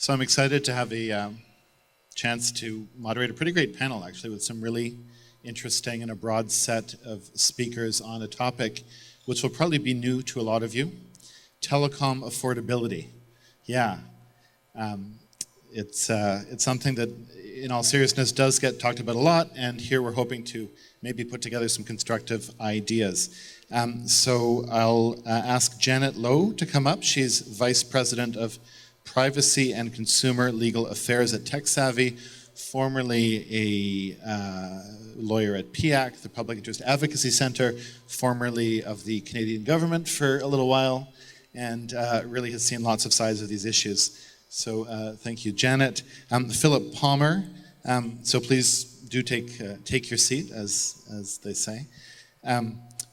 So I'm excited to have a chance to moderate a pretty great panel, actually, with some really interesting and a broad set of speakers on a topic which will probably be new to a lot of you: telecom affordability. Yeah, it's something that, in all seriousness, does get talked about a lot, and here we're hoping to maybe put together some constructive ideas. So I'll ask Janet Lowe to come up. She's Vice President of Privacy and Consumer Legal Affairs at TekSavvy, formerly a lawyer at PIAC, the Public Interest Advocacy Centre, formerly of the Canadian government for a little while, and really has seen lots of sides of these issues. So thank you, Janet. Philip Palmer, so please do take your seat, as they say.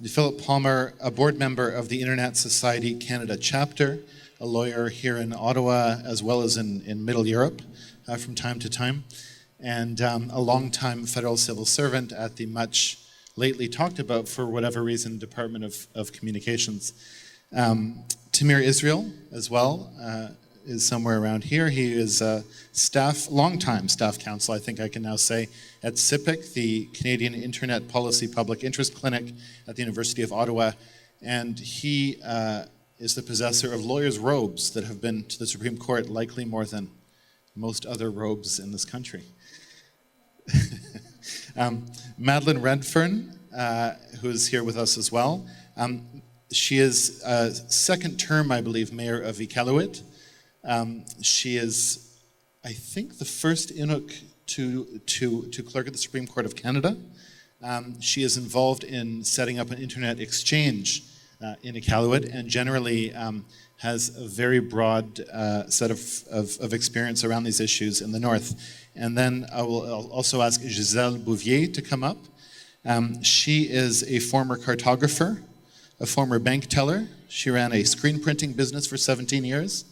Philip Palmer, a board member of the Internet Society Canada chapter, a lawyer here in Ottawa as well as in Middle Europe from time to time, and a longtime federal civil servant at the much lately talked about, for whatever reason, Department of Communications. Tamir Israel as well is somewhere around here. He is a longtime staff counsel, I think I can now say, at CIPPIC, the Canadian Internet Policy Public Interest Clinic at the University of Ottawa, and he is the possessor of lawyers' robes that have been to the Supreme Court likely more than most other robes in this country. Madeleine Redfern, who is here with us as well. She is second term, I believe, mayor of Iqaluit. She is, I think, the first Inuk to clerk at the Supreme Court of Canada. She is involved in setting up an internet exchange in Iqaluit, and generally has a very broad set of experience around these issues in the north. And then I'll also ask Gisele Bouvier to come up. She is a former cartographer, a former bank teller. She ran a screen printing business for 17 years.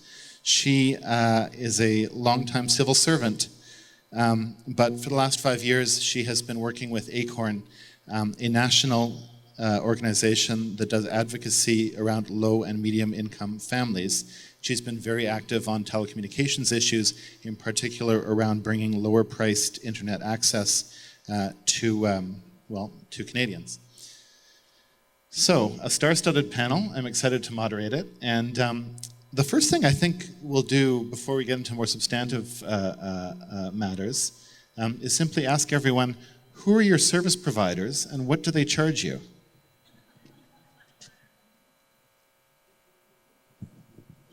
She is a longtime civil servant, but for the last 5 years, she has been working with Acorn, a national organization that does advocacy around low and medium income families. She's been very active on telecommunications issues, in particular around bringing lower priced internet access to Canadians. So, a star-studded panel. I'm excited to moderate it. And the first thing I think we'll do before we get into more substantive matters is simply ask everyone, who are your service providers and what do they charge you?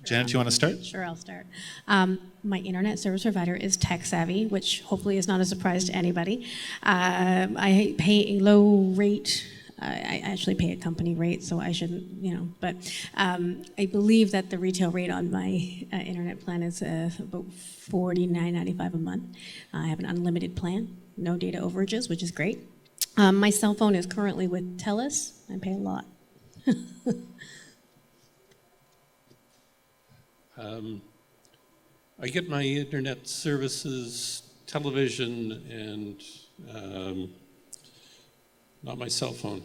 Janet, do you want to start? Sure, I'll start. My internet service provider is TekSavvy, which hopefully is not a surprise to anybody. I pay a low rate. I actually pay a company rate, so I shouldn't, but I believe that the retail rate on my internet plan is about $49.95 a month. I have an unlimited plan, no data overages, which is great. My cell phone is currently with TELUS. I pay a lot. I get my internet services, television, and not my cell phone,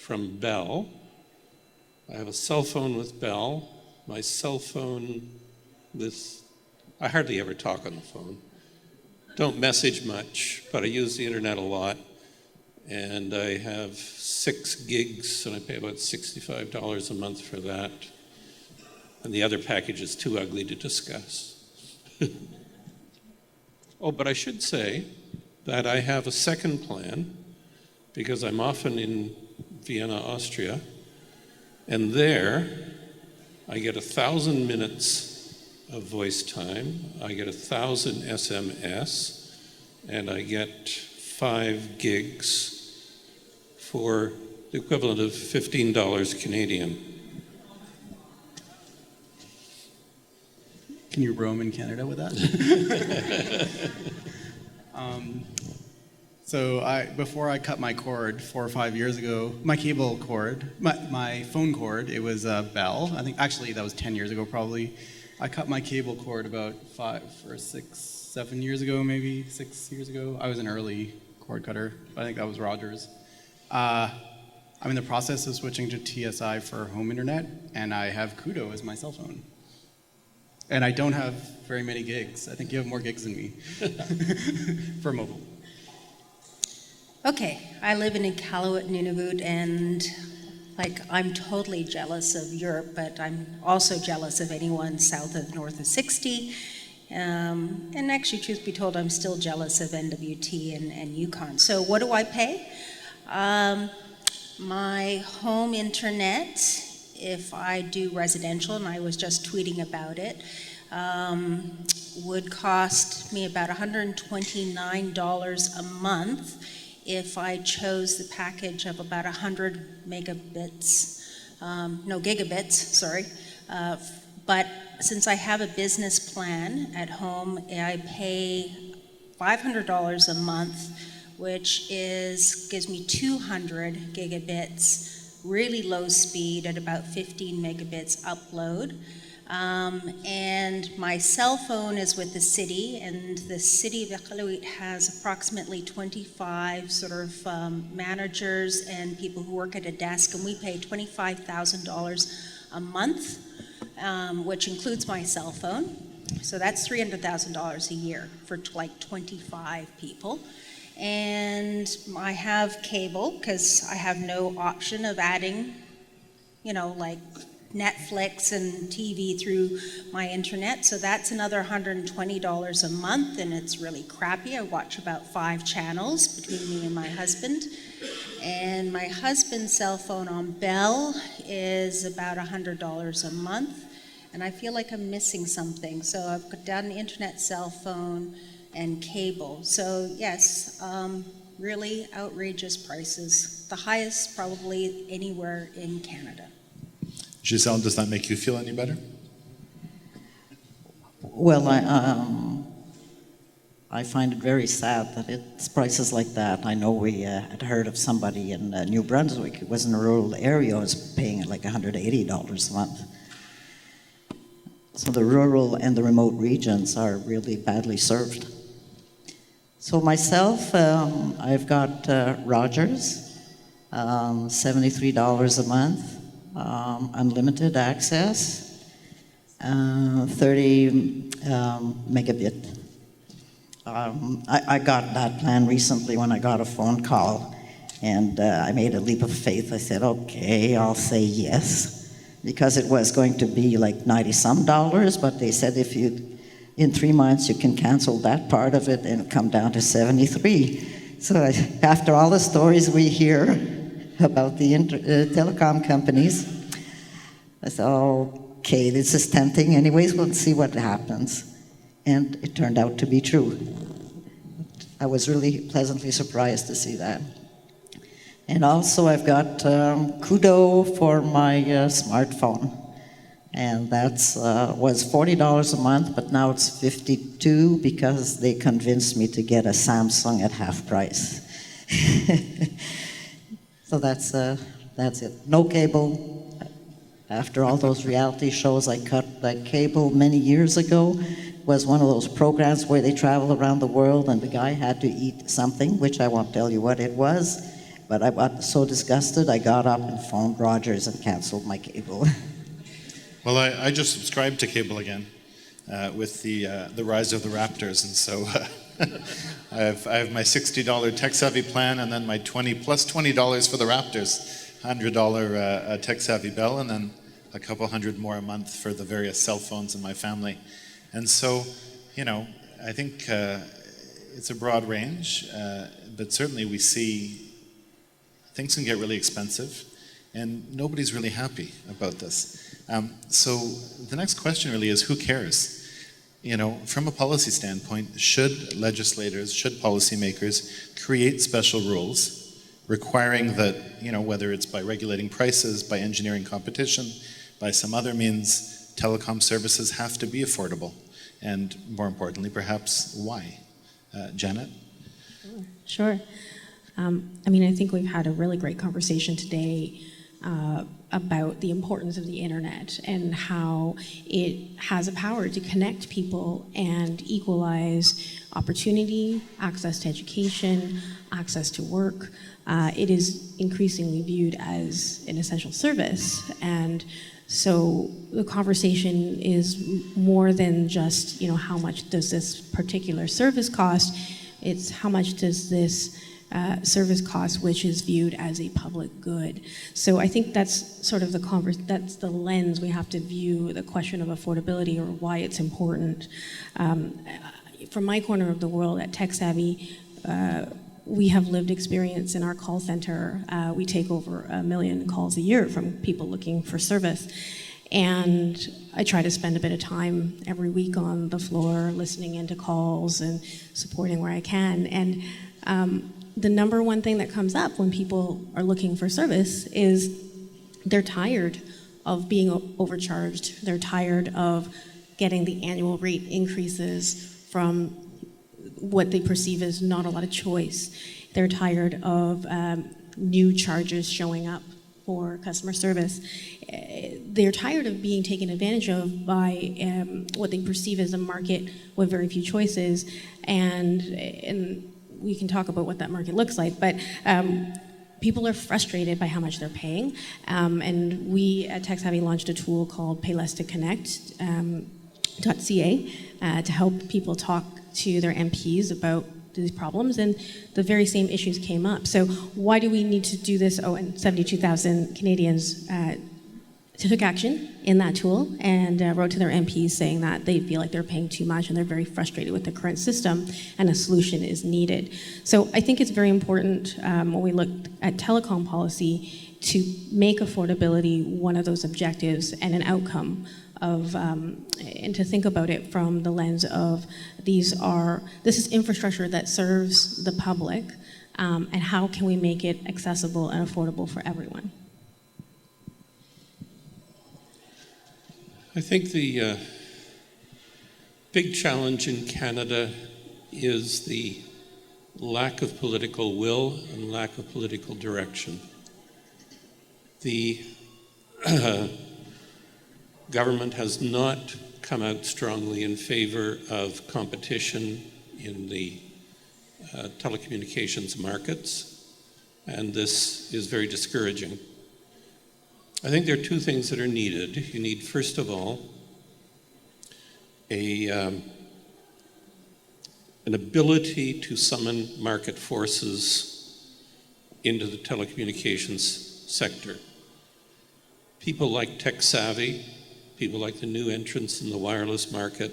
from Bell. I have a cell phone with Bell. My cell phone I hardly ever talk on the phone. Don't message much, but I use the internet a lot. And I have 6 gigs, and I pay about $65 a month for that. And the other package is too ugly to discuss. Oh, but I should say that I have a second plan because I'm often in Vienna, Austria, and there I get 1,000 minutes of voice time, I get 1,000 SMS, and I get 5 gigs for the equivalent of $15 Canadian. Can you roam in Canada with that? Before I cut my cord 4 or 5 years ago, my cable cord, my phone cord, it was Bell. I think actually that was 10 years ago probably. I cut my cable cord about 5 or 6, 7 years ago, maybe 6 years ago. I was an early cord cutter. I think that was Rogers. I'm in the process of switching to TSI for home internet, and I have Kudo as my cell phone. And I don't have very many gigs. I think you have more gigs than me for mobile. Okay, I live in Iqaluit, Nunavut, and I'm totally jealous of Europe, but I'm also jealous of anyone south of north of 60. And actually, truth be told, I'm still jealous of NWT and Yukon. So what do I pay? My home internet, if I do residential, and I was just tweeting about it, would cost me about $129 a month if I chose the package of about 100 megabits, gigabits, sorry. But since I have a business plan at home, I pay $500 a month, which gives me 200 gigabits, really low speed at about 15 megabits upload. And my cell phone is with the city, and the city of Iqaluit has approximately 25 sort of managers and people who work at a desk, and we pay $25,000 a month, which includes my cell phone. So that's $300,000 a year for 25 people. And I have cable because I have no option of adding, Netflix and TV through my internet, so that's another $120 a month, and it's really crappy. I watch about 5 channels between me and my husband, and my husband's cell phone on Bell is about $100 a month, and I feel like I'm missing something, so I've got down the internet, cell phone, and cable. So yes, really outrageous prices, the highest probably anywhere in Canada. Gisele, does that make you feel any better? Well, I find it very sad that it's prices like that. I know we had heard of somebody in New Brunswick who was in a rural area was paying like $180 a month. So the rural and the remote regions are really badly served. So myself, I've got Rogers, $73 a month. Unlimited access, 30 megabit. I got that plan recently when I got a phone call, and I made a leap of faith. I said, okay, I'll say yes, because it was going to be like $90-some, but they said in 3 months you can cancel that part of it and come down to 73. So after all the stories we hear about the telecom companies, I said, okay, this is tempting. Anyways, we'll see what happens. And it turned out to be true. I was really pleasantly surprised to see that. And also I've got Kudo for my smartphone. And that's was $40 a month, but now it's $52 because they convinced me to get a Samsung at half price. So that's it. No cable. After all those reality shows, I cut that cable many years ago. It was one of those programs where they travel around the world and the guy had to eat something, which I won't tell you what it was, but I got so disgusted I got up and phoned Rogers and canceled my cable. Well, I just subscribed to cable again with the rise of the Raptors, and so I have my $60 TekSavvy plan, and then my $20 plus $20 for the Raptors, $100 TekSavvy Bell, and then a couple hundred more a month for the various cell phones in my family. And so, I think it's a broad range, but certainly we see things can get really expensive, and nobody's really happy about this. So the next question really is, who cares? From a policy standpoint, should legislators, should policymakers create special rules requiring that, whether it's by regulating prices, by engineering competition, by some other means, telecom services have to be affordable? And more importantly, perhaps, why? Janet? Sure. I think we've had a really great conversation today about the importance of the internet and how it has a power to connect people and equalize opportunity, access to education, access to work. It is increasingly viewed as an essential service. And so the conversation is more than just, how much does this particular service cost? It's how much does this service cost, which is viewed as a public good. So I think that's sort of that's the lens we have to view the question of affordability or why it's important. From my corner of the world at TekSavvy, we have lived experience in our call center. We take over 1 million calls a year from people looking for service. And I try to spend a bit of time every week on the floor, listening into calls and supporting where I can. And the number one thing that comes up when people are looking for service is they're tired of being overcharged. They're tired of getting the annual rate increases from what they perceive as not a lot of choice. They're tired of new charges showing up for customer service. They're tired of being taken advantage of by what they perceive as a market with very few choices. And we can talk about what that market looks like, but people are frustrated by how much they're paying. And we at TekSavvy launched a tool called Pay Less to Connect. .ca to help people talk to their MPs about these problems, and the very same issues came up. So why do we need to do this? Oh, and 72,000 Canadians took action in that tool and wrote to their MPs saying that they feel like they're paying too much and they're very frustrated with the current system and a solution is needed. So I think it's very important when we look at telecom policy to make affordability one of those objectives and an outcome of, and to think about it from the lens of this is infrastructure that serves the public, and how can we make it accessible and affordable for everyone? I think the big challenge in Canada is the lack of political will and lack of political direction. The government has not come out strongly in favor of competition in the telecommunications markets, and this is very discouraging. I think there are two things that are needed. You need, first of all, an ability to summon market forces into the telecommunications sector. People like TekSavvy, people like the new entrants in the wireless market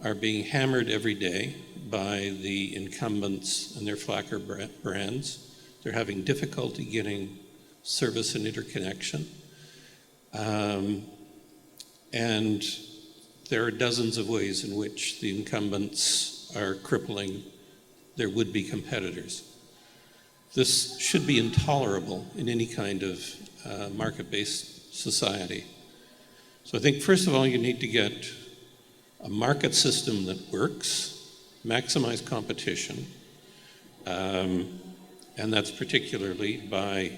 are being hammered every day by the incumbents and their flacker brands. They're having difficulty getting service and interconnection. And there are dozens of ways in which the incumbents are crippling their would-be competitors. This should be intolerable in any kind of market-based society. So I think, first of all, you need to get a market system that works, maximize competition, and that's particularly by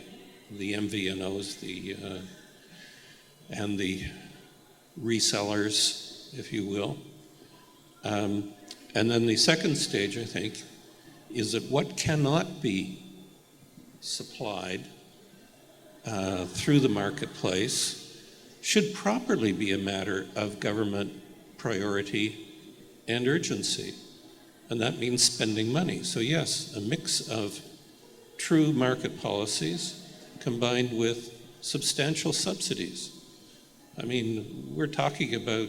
the MVNOs, and the resellers, if you will. And then the second stage, I think, is that what cannot be supplied through the marketplace should properly be a matter of government priority and urgency. And that means spending money. So yes, a mix of true market policies combined with substantial subsidies. I mean, we're talking about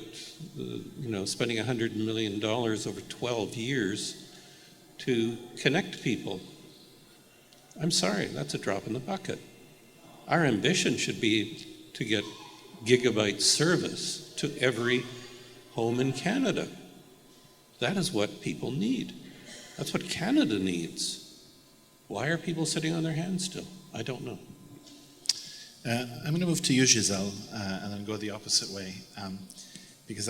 spending $100 million over 12 years to connect people. I'm sorry, that's a drop in the bucket. Our ambition should be to get gigabyte service to every home in Canada. That is what people need. That's what Canada needs. Why are people sitting on their hands still? I don't know. I'm going to move to you, Gisele, and then go the opposite way, because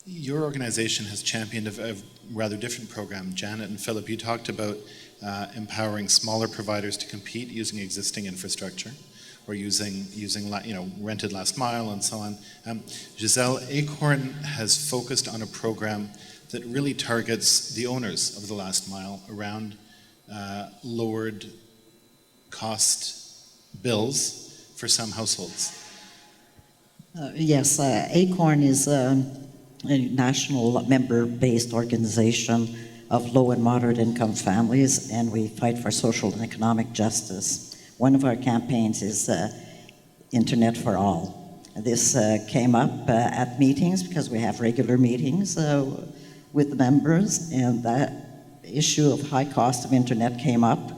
your organization has championed a rather different program. Janet and Philip, you talked about empowering smaller providers to compete using existing infrastructure. or using rented last mile and so on. Gisele, Acorn has focused on a program that really targets the owners of the last mile around lowered cost bills for some households. Yes, Acorn is a national member-based organization of low and moderate income families, and we fight for social and economic justice. One of our campaigns is Internet for All. This came up at meetings because we have regular meetings with the members, and that issue of high cost of internet came up.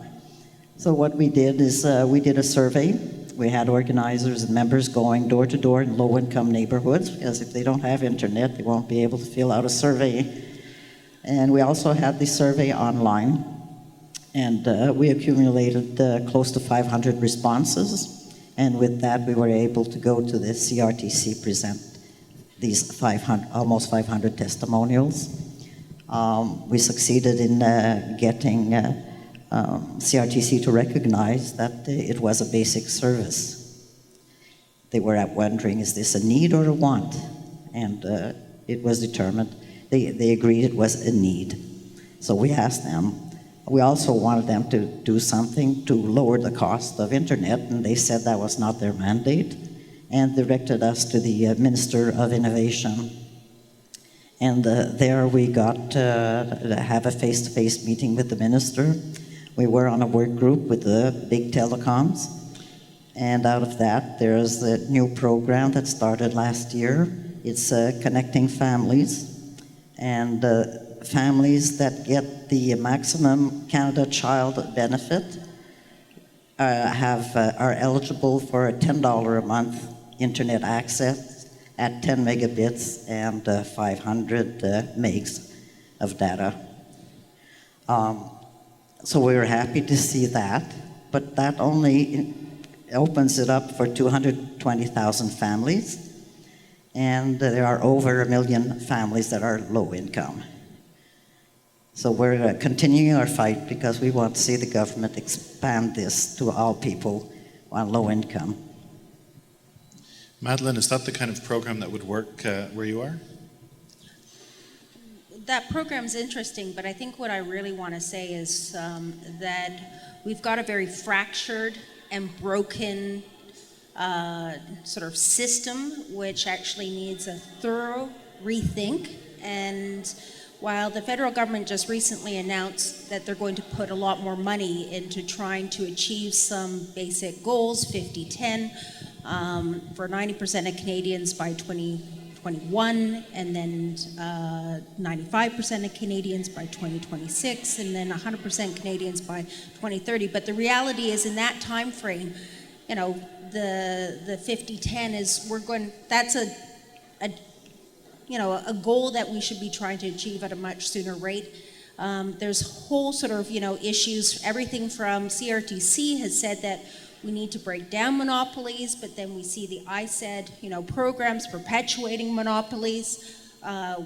So what we did is we did a survey. We had organizers and members going door to door in low-income neighborhoods, because if they don't have internet, they won't be able to fill out a survey. And we also had the survey online, and we accumulated close to 500 responses. And with that, we were able to go to the CRTC, present these almost 500 testimonials. We succeeded in getting CRTC to recognize that it was a basic service. They were wondering, is this a need or a want? And it was determined, they agreed it was a need. So we asked them. We also wanted them to do something to lower the cost of internet, and they said that was not their mandate, and directed us to the Minister of Innovation. And there we got to have a face-to-face meeting with the minister. We were on a work group with the big telecoms, and out of that, there's a new program that started last year. It's Connecting Families, and families that get the maximum Canada Child benefit are eligible for a $10 a month internet access at 10 megabits and 500 megs of data. So we were happy to see that, but that only opens it up for 220,000 families, and there are over 1 million families that are low income. So we're continuing our fight because we want to see the government expand this to all people on low income. Madeleine, is that the kind of program that would work where you are? That program's interesting, but I think what I really want to say is that we've got a very fractured and broken sort of system, which actually needs a thorough rethink. And while the federal government just recently announced that they're going to put a lot more money into trying to achieve some basic goals, 50-10, for 90% of Canadians by 2021, and then 95% of Canadians by 2026, and then 100% Canadians by 2030. But the reality is, in that time frame, you know, the 50-10 is that's a goal that we should be trying to achieve at a much sooner rate. There's whole sort of, issues, everything from CRTC has said that we need to break down monopolies, but then we see the ISED, programs perpetuating monopolies.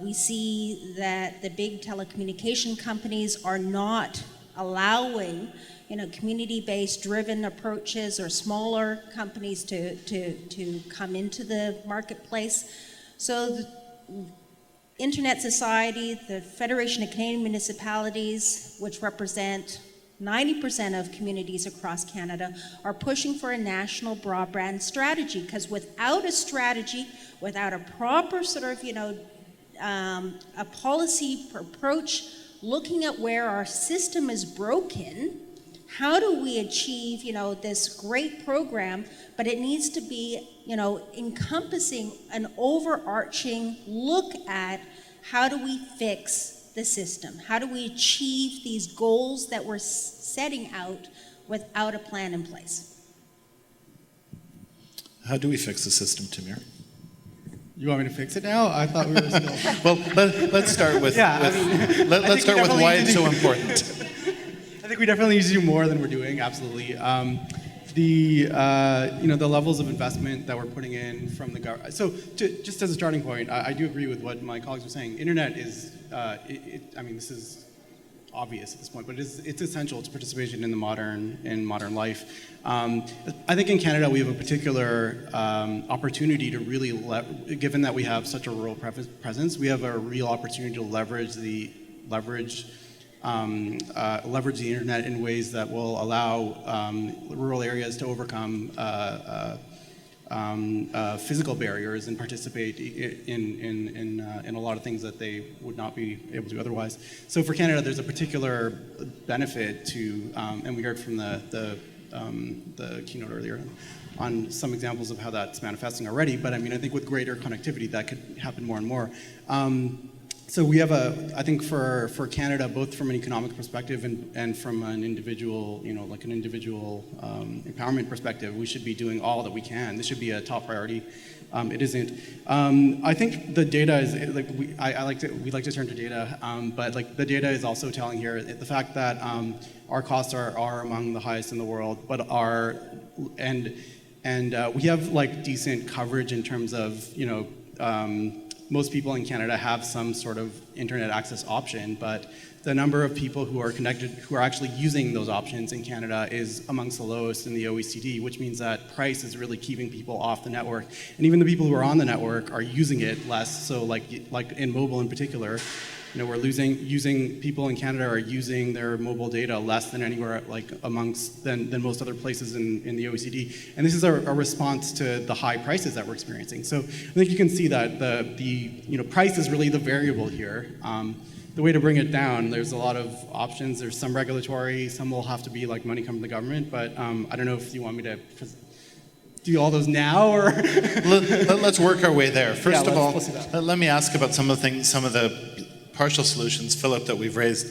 We see that the big telecommunication companies are not allowing, community-based driven approaches or smaller companies to come into the marketplace. So the Internet Society, the Federation of Canadian Municipalities, which represent 90% of communities across Canada, are pushing for a national broadband strategy, because without a strategy, without a proper sort of, a policy approach, looking at where our system is broken, how do we achieve, this great program, but it needs to be, encompassing an overarching look at how do we fix the system? How do we achieve these goals that we're setting out without a plan in place? How do we fix the system, Tamir? You want me to fix it now? I thought we were still... Well, let's start with, let's start with why it's so important. I think we definitely need to do more than we're doing, absolutely. The levels of investment that we're putting in from the government. So just as a starting point, I do agree with what my colleagues were saying. Internet is, this is obvious at this point, but it's essential to participation in modern life. I think in Canada we have a particular opportunity to really, given that we have such a rural presence, we have a real opportunity to leverage the internet in ways that will allow rural areas to overcome physical barriers and participate in a lot of things that they would not be able to otherwise. So for Canada, there's a particular benefit to, and we heard from the keynote earlier on some examples of how that's manifesting already. But I mean, I think with greater connectivity, that could happen more and more. So we have I think for Canada, both from an economic perspective and from an individual, like an individual empowerment perspective, we should be doing all that we can. This should be a top priority. It isn't. I think the data is, like, we like to turn to data, but like the data is also telling here the fact that our costs are among the highest in the world, but we have like decent coverage in terms of, most people in Canada have some sort of internet access option, but the number of people who are connected, who are actually using those options in Canada is amongst the lowest in the OECD, which means that price is really keeping people off the network. And even the people who are on the network are using it less. So like in mobile in particular, we're using people in Canada are using their mobile data less than anywhere, like than most other places in the OECD. And this is a response to the high prices that we're experiencing. So I think you can see that the price is really the variable here. The way to bring it down, there's a lot of options. There's some regulatory, some will have to be like money come from the government, but I don't know if you want me to do all those now, or Let's work our way there. First Yeah, of all, let's do that. let me ask about some of the partial solutions, Philip, that we've raised.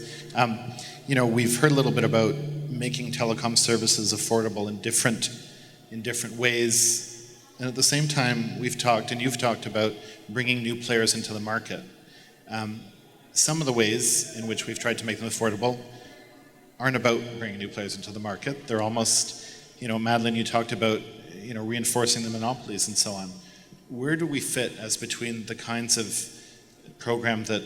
We've heard a little bit about making telecom services affordable in different ways, and at the same time, we've talked, and you've talked about bringing new players into the market. Some of the ways in which we've tried to make them affordable aren't about bringing new players into the market. They're almost, Madeleine, you talked about, reinforcing the monopolies and so on. Where do we fit as between the kinds of program that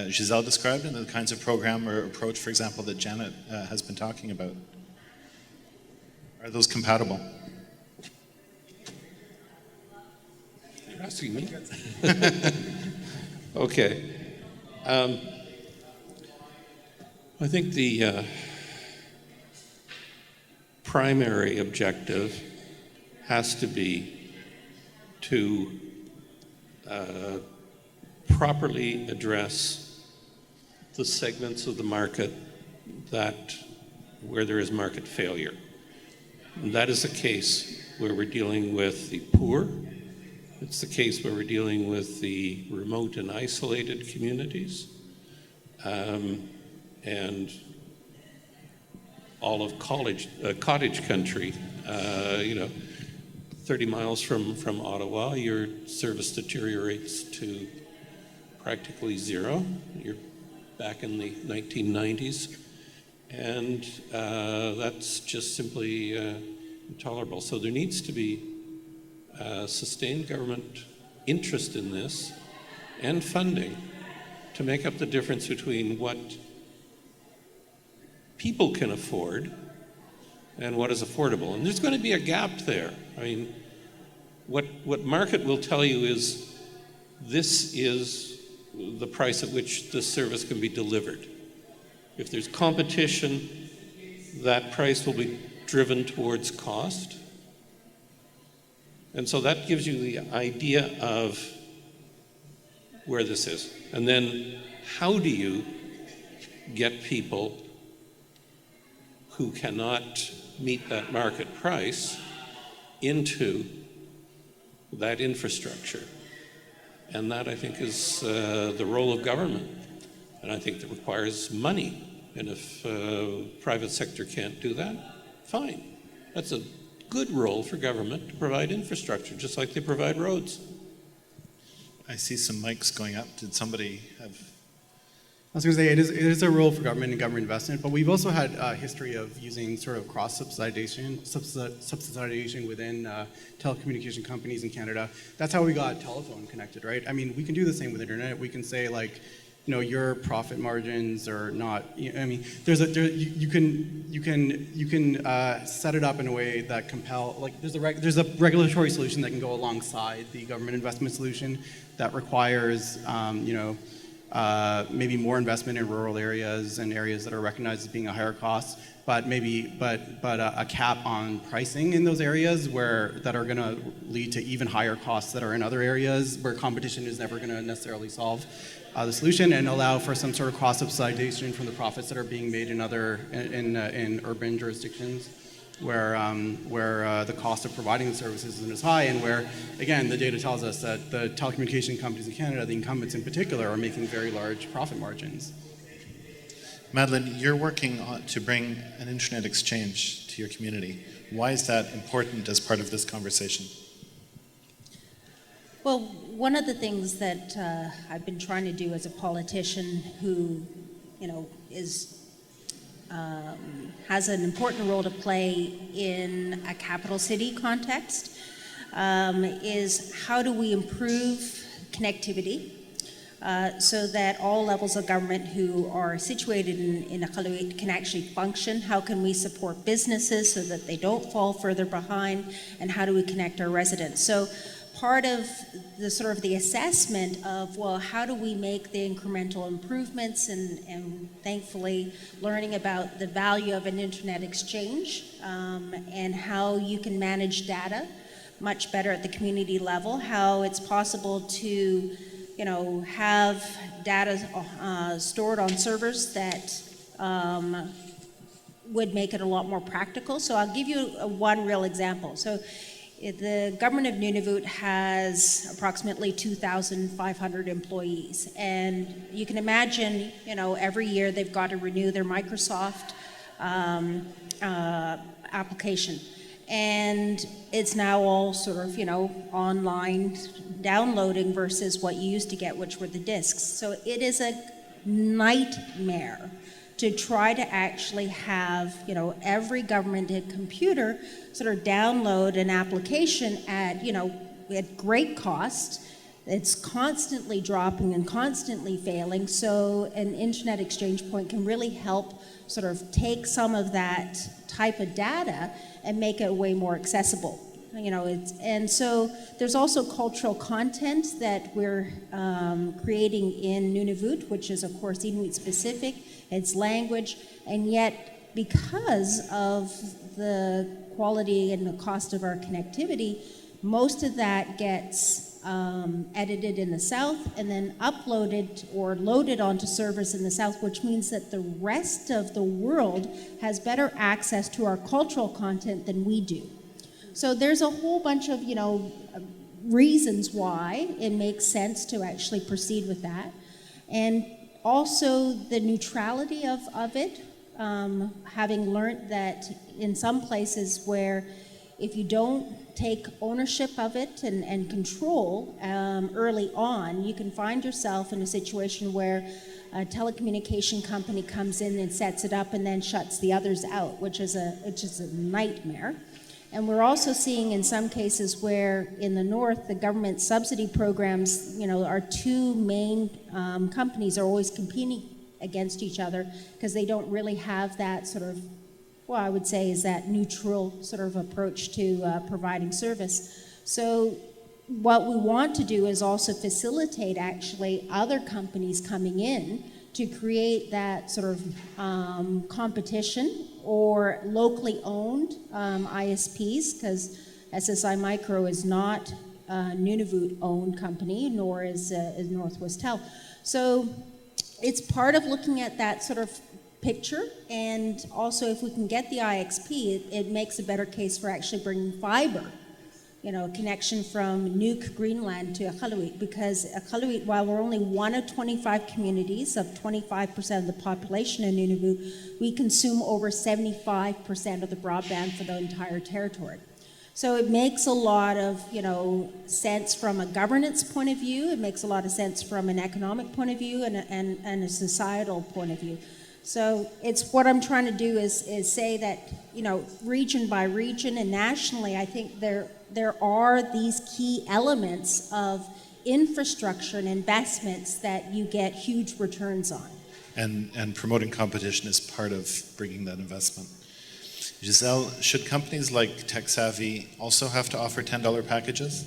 Gisele described and the kinds of program or approach, for example, that Janet has been talking about? Are those compatible? You're asking me? Okay. I think the primary objective has to be to properly address the segments of the market where there is market failure. And that is the case where we're dealing with the poor. It's the case where we're dealing with the remote and isolated communities, and all of cottage country. 30 miles from Ottawa, your service deteriorates to practically zero. You're back in the 1990s, and that's just simply intolerable. So there needs to be sustained government interest in this and funding to make up the difference between what people can afford and what is affordable. And there's going to be a gap there. I mean, what market will tell you is this is the price at which this service can be delivered. If there's competition, that price will be driven towards cost. And so that gives you the idea of where this is. And then how do you get people who cannot meet that market price into that infrastructure? And that, I think, is the role of government. And I think that requires money. And if private sector can't do that, fine. That's a good role for government to provide infrastructure, just like they provide roads. I see some mics going up. Did somebody have... I was going to say, it is a role for government and government investment, but we've also had a history of using sort of cross-subsidization within telecommunication companies in Canada. That's how we got telephone connected, right? I mean, we can do the same with internet. We can say, like, your profit margins are not. I mean, you can set it up in a way that there's a regulatory solution that can go alongside the government investment solution that requires maybe more investment in rural areas and areas that are recognized as being a higher cost, but a cap on pricing in those areas that are going to lead to even higher costs that are in other areas where competition is never going to necessarily solve the solution, and allow for some sort of cross subsidization from the profits that are being made in urban jurisdictions where the cost of providing the services isn't as high, and where, again, the data tells us that the telecommunication companies in Canada, the incumbents in particular, are making very large profit margins. Madeleine, you're working to bring an internet exchange to your community. Why is that important as part of this conversation? Well, one of the things that I've been trying to do as a politician who, has an important role to play in a capital city context is how do we improve connectivity so that all levels of government who are situated in Iqaluit can actually function? How can we support businesses so that they don't fall further behind? And how do we connect our residents? So part of the sort of the assessment of, well, how do we make the incremental improvements, and thankfully learning about the value of an internet exchange and how you can manage data much better at the community level, how it's possible to have data stored on servers that would make it a lot more practical. So I'll give you one real example. So the government of Nunavut has approximately 2,500 employees, and you can imagine, every year they've got to renew their Microsoft application, and it's now all sort of, online downloading versus what you used to get, which were the discs. So it is a nightmare to try to actually have, every governmented computer sort of download an application at great cost. It's constantly dropping and constantly failing. So an internet exchange point can really help sort of take some of that type of data and make it way more accessible. And so there's also cultural content that we're creating in Nunavut, which is of course Inuit specific. It's language, and yet because of the quality and the cost of our connectivity, most of that gets edited in the south and then uploaded or loaded onto servers in the south, which means that the rest of the world has better access to our cultural content than we do. So there's a whole bunch of reasons why it makes sense to actually proceed with that, and also the neutrality of it, having learned that in some places where if you don't take ownership of it and control early on, you can find yourself in a situation where a telecommunication company comes in and sets it up and then shuts the others out, which is a nightmare. And we're also seeing in some cases where in the north, the government subsidy programs, our two main companies are always competing against each other because they don't really have that sort of, well, I would say is that neutral sort of approach to providing service. So what we want to do is also facilitate actually other companies coming in to create that sort of competition, or locally owned ISPs, because SSI Micro is not a Nunavut-owned company, nor is Northwest Tel. So it's part of looking at that sort of picture, and also if we can get the IXP, it makes a better case for actually bringing fiber, connection from Nuuk, Greenland to Iqaluit, because Iqaluit, while we're only one of 25 communities of 25% of the population in Nunavut, we consume over 75% of the broadband for the entire territory. So it makes a lot of, sense from a governance point of view. It makes a lot of sense from an economic point of view and a societal point of view. So it's what I'm trying to do is say that, region by region and nationally, I think there are these key elements of infrastructure and investments that you get huge returns on. And promoting competition is part of bringing that investment. Gisele, should companies like TekSavvy also have to offer $10 packages?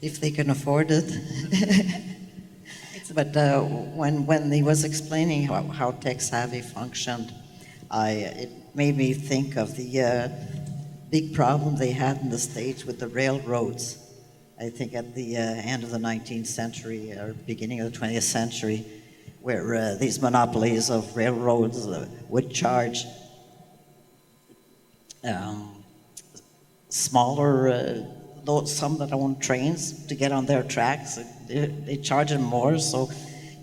If they can afford it. But when he was explaining how TekSavvy functioned, it made me think of the big problem they had in the States with the railroads. I think at the end of the 19th century or beginning of the 20th century, where these monopolies of railroads would charge smaller, some that own trains to get on their tracks. They charge them more, so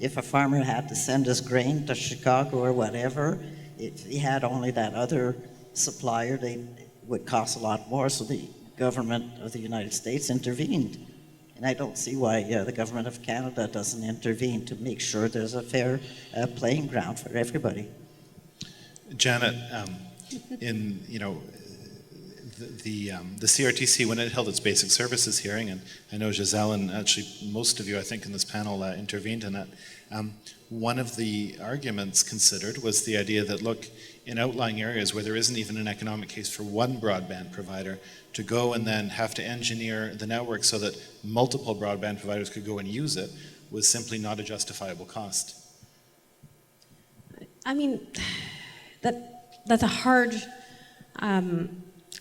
if a farmer had to send his grain to Chicago or whatever, if he had only that other supplier, they would cost a lot more, so the government of the United States intervened. And I don't see why the government of Canada doesn't intervene to make sure there's a fair playing ground for everybody. Janet, in the CRTC, when it held its basic services hearing, and I know Gisele and actually most of you, I think, in this panel intervened in it, one of the arguments considered was the idea that, look, in outlying areas where there isn't even an economic case for one broadband provider, to go and then have to engineer the network so that multiple broadband providers could go and use it was simply not a justifiable cost. I mean, that's a hard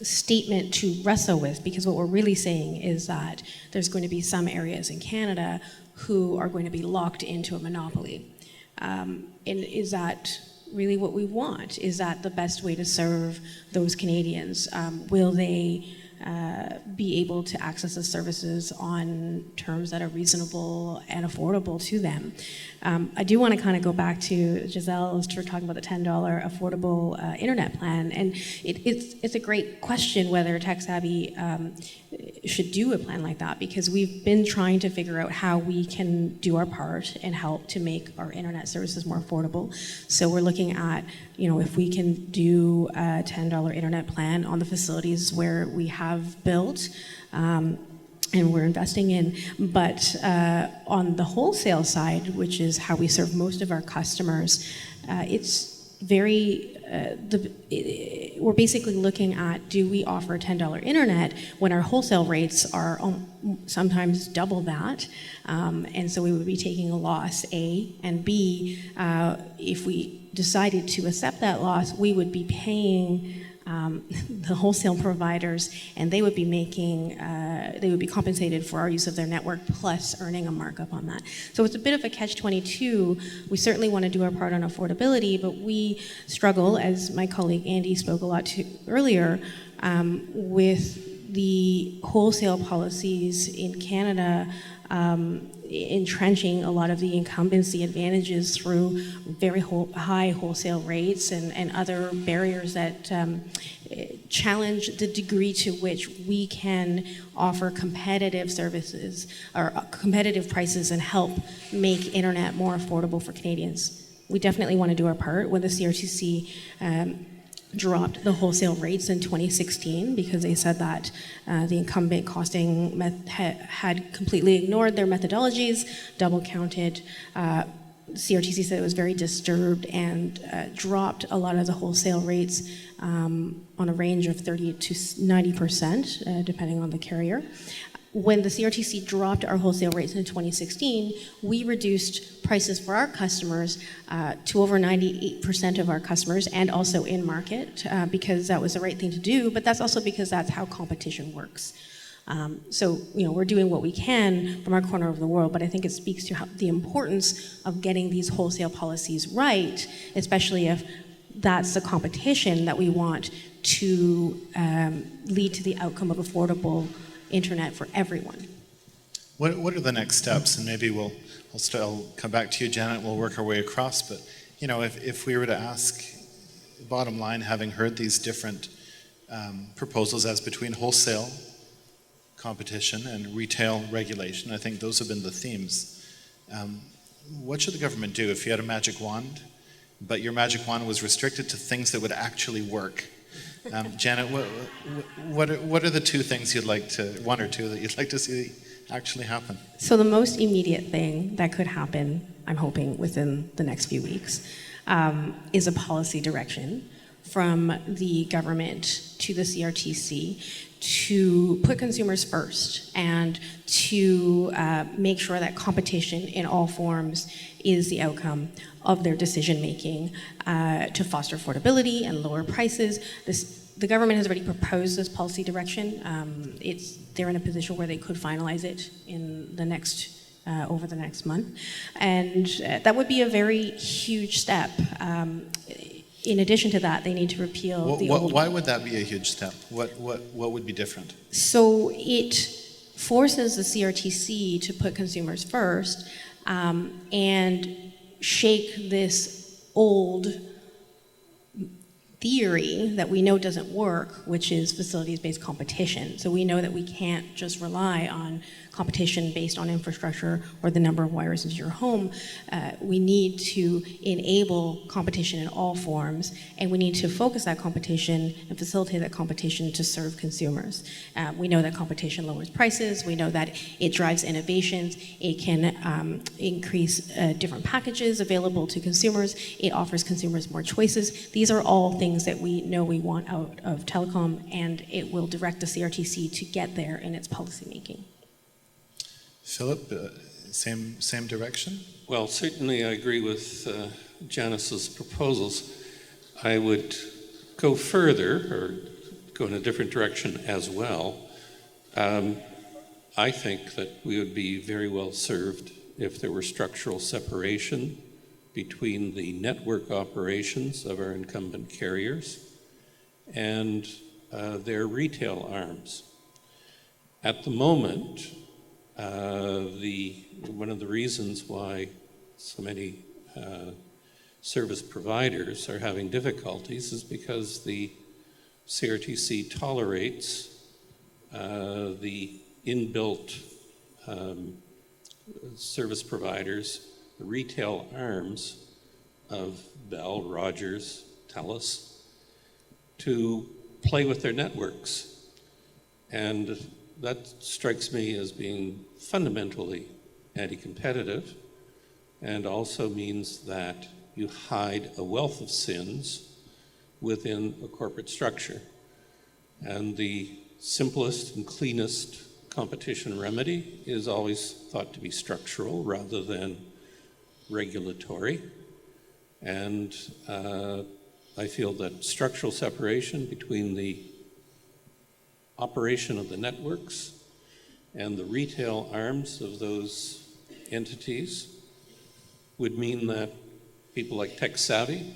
statement to wrestle with, because what we're really saying is that there's going to be some areas in Canada who are going to be locked into a monopoly. And is that really what we want? Is that the best way to serve those Canadians? Will they be able to access the services on terms that are reasonable and affordable to them? I do want to kind of go back to Gisele, as we're talking about the $10 affordable internet plan, and it's a great question whether TekSavvy should do a plan like that, because we've been trying to figure out how we can do our part and help to make our internet services more affordable. So we're looking at, if we can do a $10 internet plan on the facilities where we have built, and we're investing in. But on the wholesale side, which is how we serve most of our customers, it's very, we're basically looking at, do we offer $10 internet when our wholesale rates are sometimes double that? And so we would be taking a loss, A, and B, if we decided to accept that loss, we would be paying the wholesale providers, and they would be making, they would be compensated for our use of their network plus earning a markup on that. So it's a bit of a catch-22. We certainly want to do our part on affordability, but we struggle, as my colleague Andy spoke a lot to earlier, with the wholesale policies in Canada entrenching a lot of the incumbency advantages through very high wholesale rates and other barriers that challenge the degree to which we can offer competitive services or competitive prices and help make internet more affordable for Canadians. We definitely want to do our part. When the CRTC dropped the wholesale rates in 2016 because they said that the incumbent costing had completely ignored their methodologies, double counted. CRTC said it was very disturbed and dropped a lot of the wholesale rates on a range of 30 to 90%, depending on the carrier. When the CRTC dropped our wholesale rates in 2016, we reduced prices for our customers to over 98% of our customers, and also in market, because that was the right thing to do, but that's also because that's how competition works. So, we're doing what we can from our corner of the world, but I think it speaks to the importance of getting these wholesale policies right, especially if that's the competition that we want to lead to the outcome of affordable internet for everyone. What are the next steps? And maybe I'll come back to you, Janet. We'll work our way across. But if we were to ask, bottom line, having heard these different proposals as between wholesale competition and retail regulation, I think those have been the themes. What should the government do if you had a magic wand, but your magic wand was restricted to things that would actually work? Janet, what are the two things one or two that you'd like to see actually happen? So the most immediate thing that could happen, I'm hoping within the next few weeks, is a policy direction from the government to the CRTC to put consumers first and to make sure that competition in all forms is the outcome of their decision making, to foster affordability and lower prices. The government has already proposed this policy direction. They're in a position where they could finalize it in the next over the next month, and that would be a very huge step. In addition to that, they need to repeal the old. Why would that be a huge step? What would be different? So it forces the CRTC to put consumers first, and shake this old theory that we know doesn't work, which is facilities-based competition. So we know that we can't just rely on competition based on infrastructure or the number of wires into your home. We need to enable competition in all forms, and we need to focus that competition and facilitate that competition to serve consumers. We know that competition lowers prices. We know that it drives innovations. It can increase different packages available to consumers. It offers consumers more choices. These are all things that we know we want out of telecom, and it will direct the CRTC to get there in its policymaking. Philip, same direction? Well, certainly I agree with Janice's proposals. I would go further, or go in a different direction as well. I think that we would be very well served if there were structural separation between the network operations of our incumbent carriers and their retail arms. At the moment, one of the reasons why so many service providers are having difficulties is because the CRTC tolerates the inbuilt service providers, the retail arms of Bell, Rogers, TELUS, to play with their networks. And that strikes me as being fundamentally anti-competitive, and also means that you hide a wealth of sins within a corporate structure. And the simplest and cleanest competition remedy is always thought to be structural rather than regulatory. And I feel that structural separation between the operation of the networks and the retail arms of those entities would mean that people like TekSavvy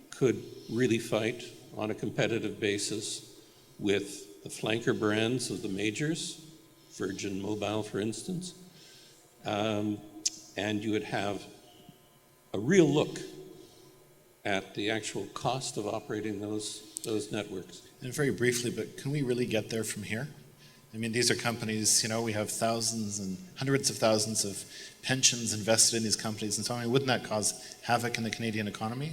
could really fight on a competitive basis with the flanker brands of the majors, Virgin Mobile, for instance, and you would have a real look at the actual cost of operating those networks. And very briefly, but can we really get there from here? I mean, these are companies, we have thousands and hundreds of thousands of pensions invested in these companies and so on. I mean, wouldn't that cause havoc in the Canadian economy?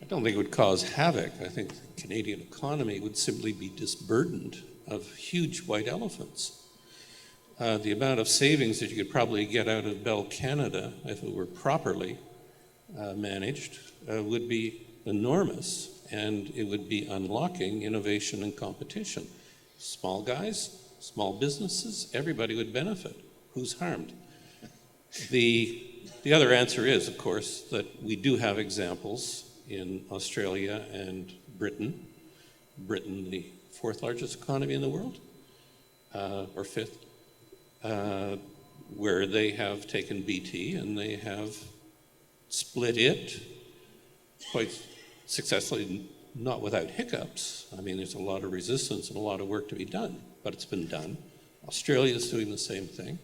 I don't think it would cause havoc. I think the Canadian economy would simply be disburdened of huge white elephants. The amount of savings that you could probably get out of Bell Canada, if it were properly managed, would be enormous, and it would be unlocking innovation and competition. Small guys, small businesses, everybody would benefit. Who's harmed? The other answer is, of course, that we do have examples in Australia and Britain, the fourth largest economy in the world, or fifth, where they have taken BT and they have split it quite successfully, not without hiccups. I mean, there's a lot of resistance and a lot of work to be done, but it's been done. Australia is doing the same thing.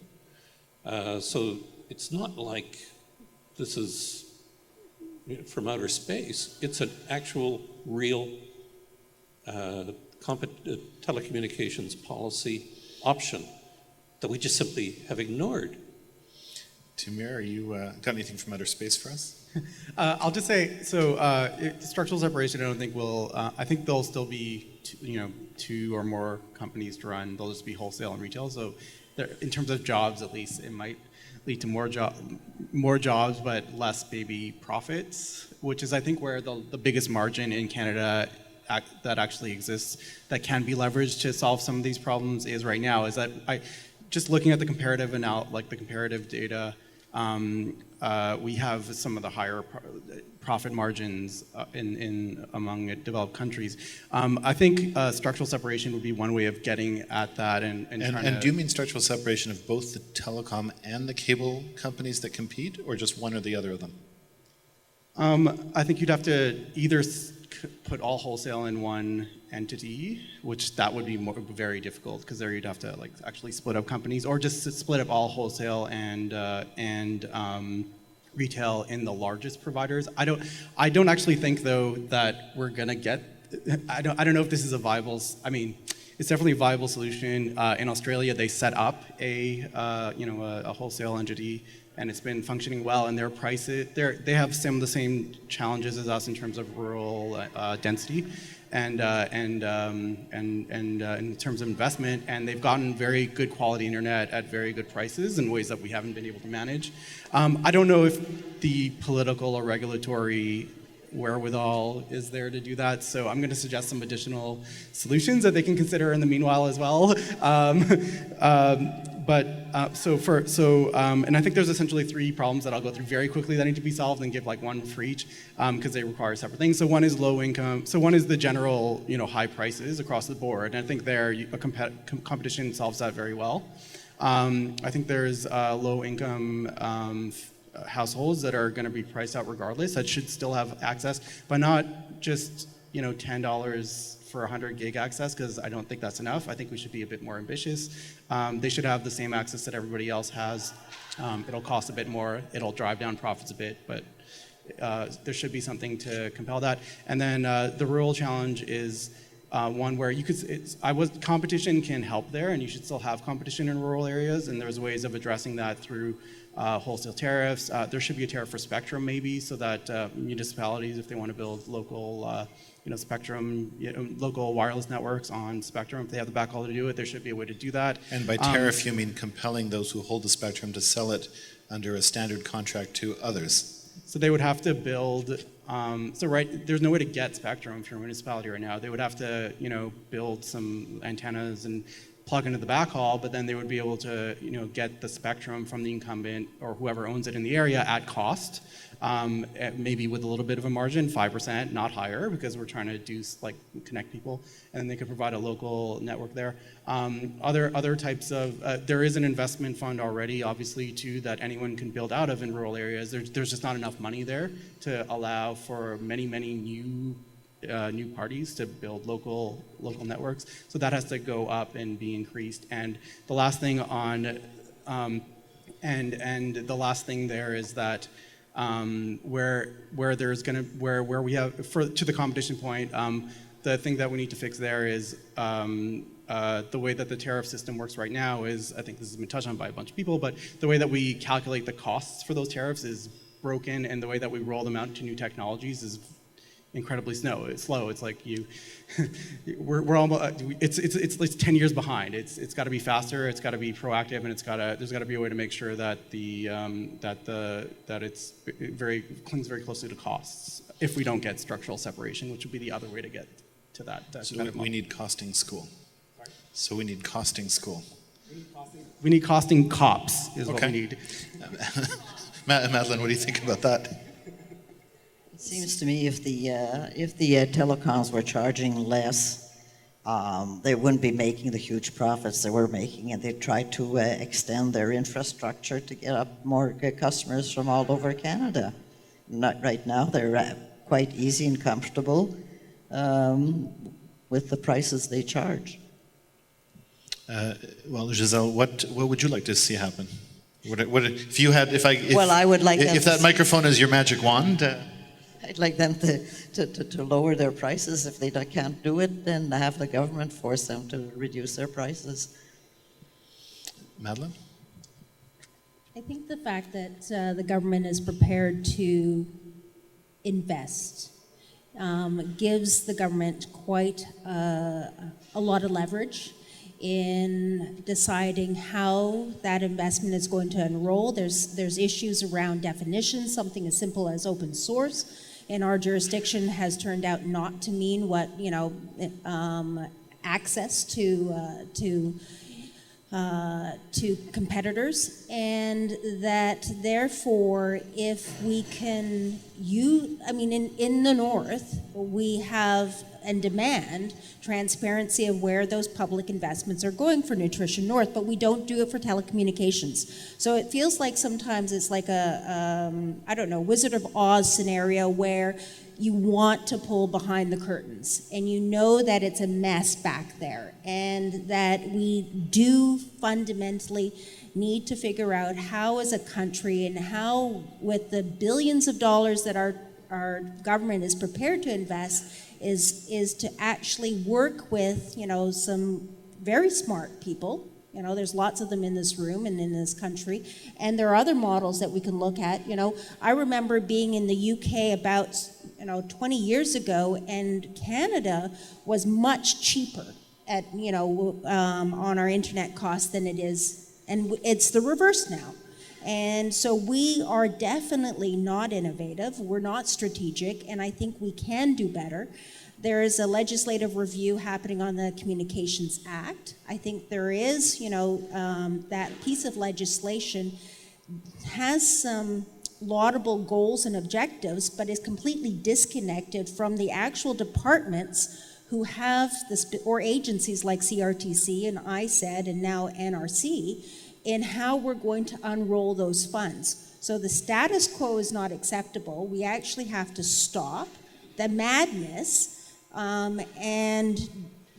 So it's not like this is from outer space. It's an actual, real telecommunications policy option that we just simply have ignored. Tamir, are you got anything from outer space for us? I'll just say, so structural separation, I don't think will, I think there'll still be, two or more companies to run. They'll just be wholesale and retail. So in terms of jobs, at least, it might lead to more jobs, but less maybe profits, which is, I think, where the biggest margin in Canada that actually exists that can be leveraged to solve some of these problems is right now, is that just looking at the comparative the comparative data, we have some of the higher profit margins among developed countries. I think structural separation would be one way of getting at that and do you mean structural separation of both the telecom and the cable companies that compete, or just one or the other of them? I think you'd have to either put all wholesale in one entity, which that would be very difficult, because there you'd have to actually split up companies, or just split up all wholesale and retail in the largest providers. I don't actually think, though, that we're gonna get. I don't know if this is a viable. I mean, it's definitely a viable solution. In Australia, they set up a wholesale entity, and it's been functioning well. And their prices, they have some of the same challenges as us in terms of rural density, and in terms of investment. And they've gotten very good quality internet at very good prices in ways that we haven't been able to manage. I don't know if the political or regulatory wherewithal is there to do that. So I'm going to suggest some additional solutions that they can consider in the meanwhile as well. And I think there's essentially three problems that I'll go through very quickly that need to be solved, and give one for each, because they require separate things. So one is low income. So one is the general, high prices across the board. And I think there competition solves that very well. I think there's low income households that are going to be priced out regardless, that should still have access, but not just $10 for 100 gig access, because I don't think that's enough. I think we should be a bit more ambitious. They should have the same access that everybody else has. It'll cost a bit more. It'll drive down profits a bit, but there should be something to compel that. And then the rural challenge is one where competition can help there, and you should still have competition in rural areas, and there's ways of addressing that through wholesale tariffs. There should be a tariff for spectrum, maybe, so that municipalities, if they want to build local spectrum, local wireless networks on spectrum, if they have the backhaul to do it, there should be a way to do that. And by tariff, you mean compelling those who hold the spectrum to sell it under a standard contract to others? So they would have to build, there's no way to get spectrum if you're a municipality right now. They would have to, build some antennas and plug into the backhaul, but then they would be able to, get the spectrum from the incumbent or whoever owns it in the area at cost, maybe with a little bit of a margin, 5%, not higher, because we're trying to connect people, and they could provide a local network there. Other types of, there is an investment fund already, obviously, too, that anyone can build out of in rural areas. There's just not enough money there to allow for many new parties to build local networks. So that has to go up and be increased. And the last thing the last thing there is that where we have, to the competition point, the thing that we need to fix there is the way that the tariff system works right now is, I think this has been touched on by a bunch of people, but the way that we calculate the costs for those tariffs is broken, and the way that we roll them out to new technologies is incredibly slow. It's like we're almost, it's 10 years behind. It's got to be faster. It's got to be proactive, and there's got to be a way to make sure that it's clings very closely to costs. If we don't get structural separation, which would be the other way to get to that. So we need costing school. Sorry? So we need costing school. We need costing cops is what we need. Madeleine, what do you think about that? It seems to me if the telecoms were charging less, they wouldn't be making the huge profits they were making, and they tried to extend their infrastructure to get up more customers from all over Canada. Not right now, they're quite easy and comfortable with the prices they charge. Well, Gisele, what would you like to see happen? I would like if that microphone is your magic wand. I'd like them to lower their prices. If they can't do it, then have the government force them to reduce their prices. Madeleine? I think the fact that the government is prepared to invest gives the government quite a lot of leverage in deciding how that investment is going to enroll. There's issues around definitions. Something as simple as open source in our jurisdiction has turned out not to mean what, access to competitors, and that therefore if we can in the north we have and demand transparency of where those public investments are going for Nutrition North, but we don't do it for telecommunications. So it feels like sometimes it's like a Wizard of Oz scenario where you want to pull behind the curtains and you know that it's a mess back there, and that we do fundamentally need to figure out how as a country, and how with the billions of dollars that our government is prepared to invest, is to actually work with some very smart people. There's lots of them in this room and in this country, and there are other models that we can look at. I remember being in the UK about 20 years ago, and Canada was much cheaper at on our internet costs than it is, and it's the reverse now. And so we are definitely not innovative, we're not strategic, and I think we can do better. There is a legislative review happening on the Communications Act. I think there is, that piece of legislation has some laudable goals and objectives, but is completely disconnected from the actual departments who have or agencies like CRTC and ISED and now NRC, in how we're going to unroll those funds. So the status quo is not acceptable. We actually have to stop the madness and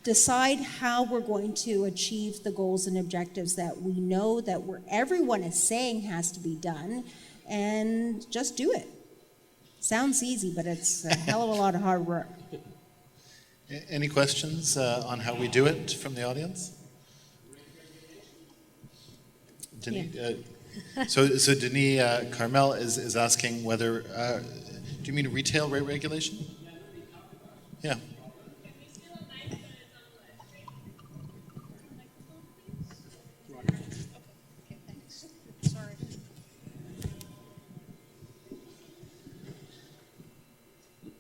decide how we're going to achieve the goals and objectives that we know that everyone is saying has to be done, and just do it. Sounds easy, but it's a hell of a lot of hard work. Any questions on how we do it from the audience? Denis, so Denis Carmel is asking whether, do you mean retail rate regulation? Yeah.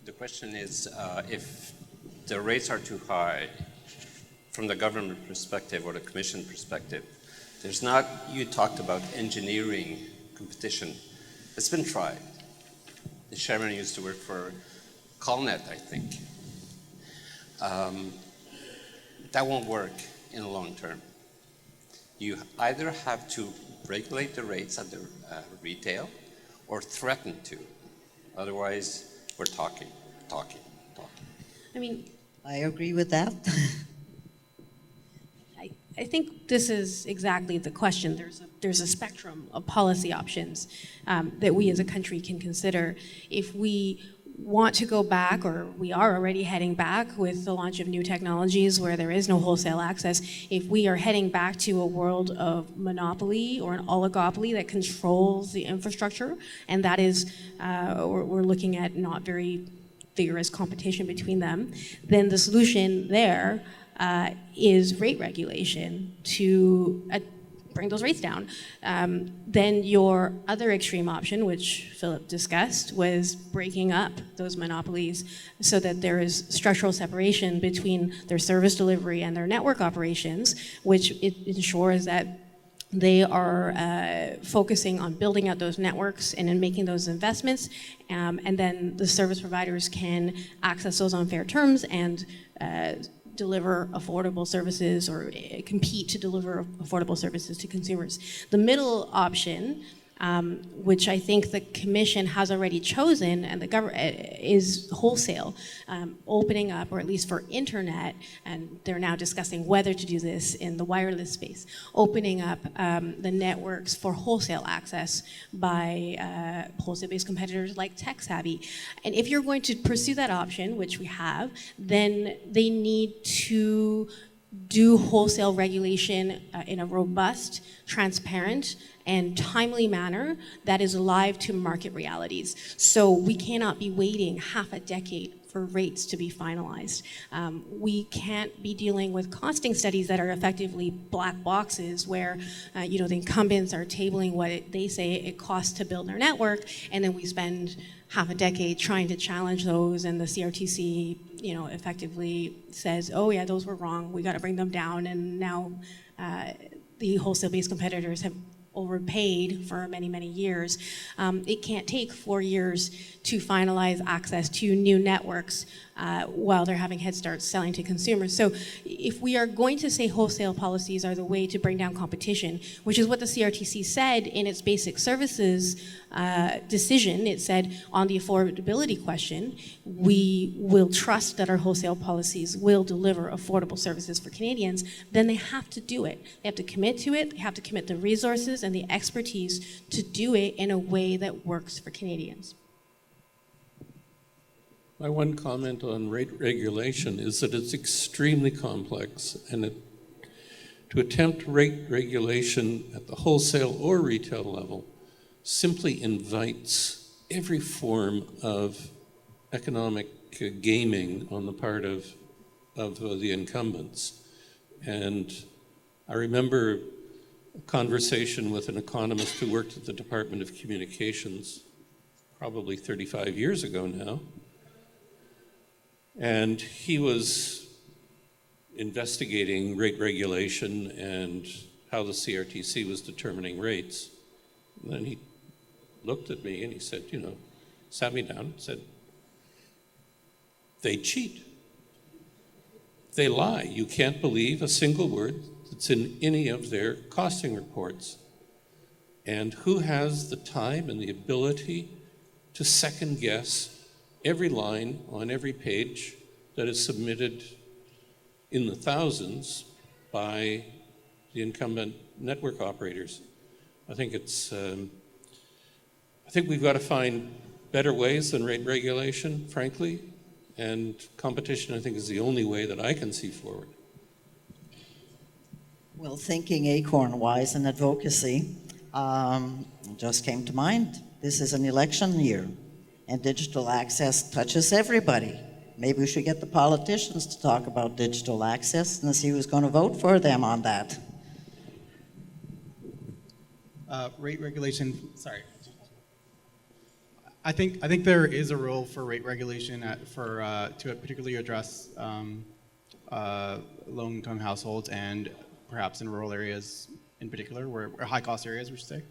The question is, if the rates are too high from the government perspective or the commission perspective, you talked about engineering competition. It's been tried. The chairman used to work for Colnet, I think. That won't work in the long term. You either have to regulate the rates at the retail or threaten to. Otherwise, we're talking. I agree with that. I think this is exactly the question. There's a spectrum of policy options that we as a country can consider. If we want to go back, or we are already heading back with the launch of new technologies where there is no wholesale access, if we are heading back to a world of monopoly or an oligopoly that controls the infrastructure, and that is, we're looking at not very vigorous competition between them, then the solution there is rate regulation to bring those rates down. Then your other extreme option, which Philip discussed, was breaking up those monopolies so that there is structural separation between their service delivery and their network operations, which it ensures that they are focusing on building out those networks and in making those investments, and then the service providers can access those on fair terms and deliver affordable services, or compete to deliver affordable services to consumers. The middle option, which I think the Commission has already chosen, and the government is wholesale, opening up, or at least for internet, and they're now discussing whether to do this in the wireless space, opening up the networks for wholesale access by wholesale-based competitors like TekSavvy. And if you're going to pursue that option, which we have, then they need to do wholesale regulation in a robust, transparent, and timely manner that is alive to market realities. So we cannot be waiting half a decade for rates to be finalized. We can't be dealing with costing studies that are effectively black boxes where the incumbents are tabling what they say it costs to build their network, and then we spend half a decade trying to challenge those, and the CRTC effectively says, oh yeah, those were wrong, we got to bring them down, and now the wholesale-based competitors have overpaid for many, many years. It can't take 4 years to finalize access to new networks while they're having head starts selling to consumers. So if we are going to say wholesale policies are the way to bring down competition, which is what the CRTC said in its basic services decision, it said on the affordability question, we will trust that our wholesale policies will deliver affordable services for Canadians, then they have to do it. They have to commit to it, they have to commit the resources and the expertise to do it in a way that works for Canadians. My one comment on rate regulation is that it's extremely complex, and to attempt rate regulation at the wholesale or retail level simply invites every form of economic gaming on the part of the incumbents. And I remember a conversation with an economist who worked at the Department of Communications probably 35 years ago now. And he was investigating rate regulation and how the CRTC was determining rates. And then he looked at me and he said, sat me down and said, they cheat. They lie. You can't believe a single word that's in any of their costing reports. And who has the time and the ability to second guess every line on every page that is submitted in the thousands by the incumbent network operators? I think we've got to find better ways than rate regulation, frankly, and competition, I think, is the only way that I can see forward. Well, thinking Acorn-wise and advocacy, just came to mind. This is an election year, and digital access touches everybody. Maybe we should get the politicians to talk about digital access and see who's going to vote for them on that. Rate regulation, sorry. I think there is a role for rate regulation to particularly address low-income households and perhaps in rural areas in particular, or high-cost areas, we should say.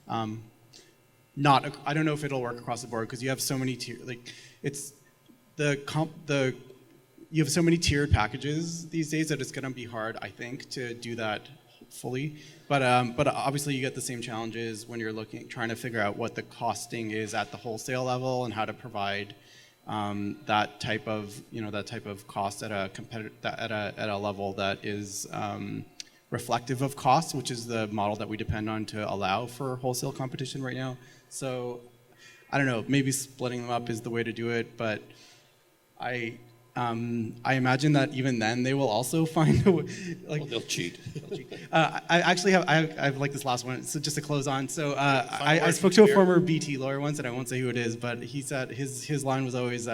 I don't know if it'll work across the board because you have so many you have so many tiered packages these days that it's going to be hard, I think, to do that fully. But obviously you get the same challenges when you're trying to figure out what the costing is at the wholesale level and how to provide that type of cost at a level that is reflective of cost, which is the model that we depend on to allow for wholesale competition right now. So I don't know, maybe splitting them up is the way to do it, but I imagine that even then they will also find a way. They'll cheat. I actually have like this last one, so just to close on. So I spoke to a former BT lawyer once, and I won't say who it is, but he said his line was always,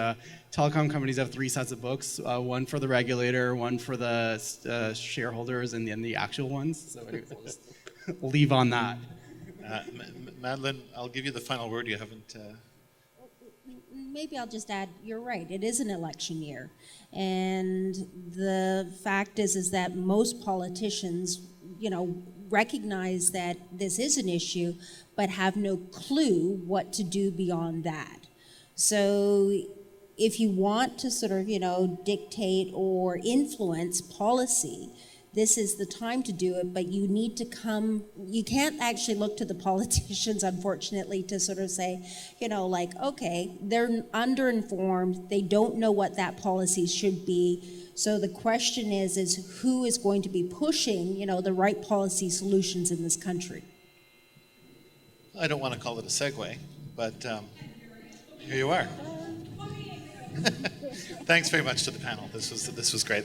telecom companies have 3 sets of books, one for the regulator, one for the shareholders, and then the actual ones. So anyways, I'll just leave on that. Madeleine, I'll give you the final word. You haven't... Maybe I'll just add, you're right, it is an election year. And the fact is that most politicians, recognize that this is an issue, but have no clue what to do beyond that. So if you want to sort of, dictate or influence policy, this is the time to do it, but you need to you can't actually look to the politicians, unfortunately, to sort of say, okay, they're underinformed, they don't know what that policy should be. So the question is who is going to be pushing, the right policy solutions in this country? I don't want to call it a segue, but here you are. Thanks very much to the panel. This was great.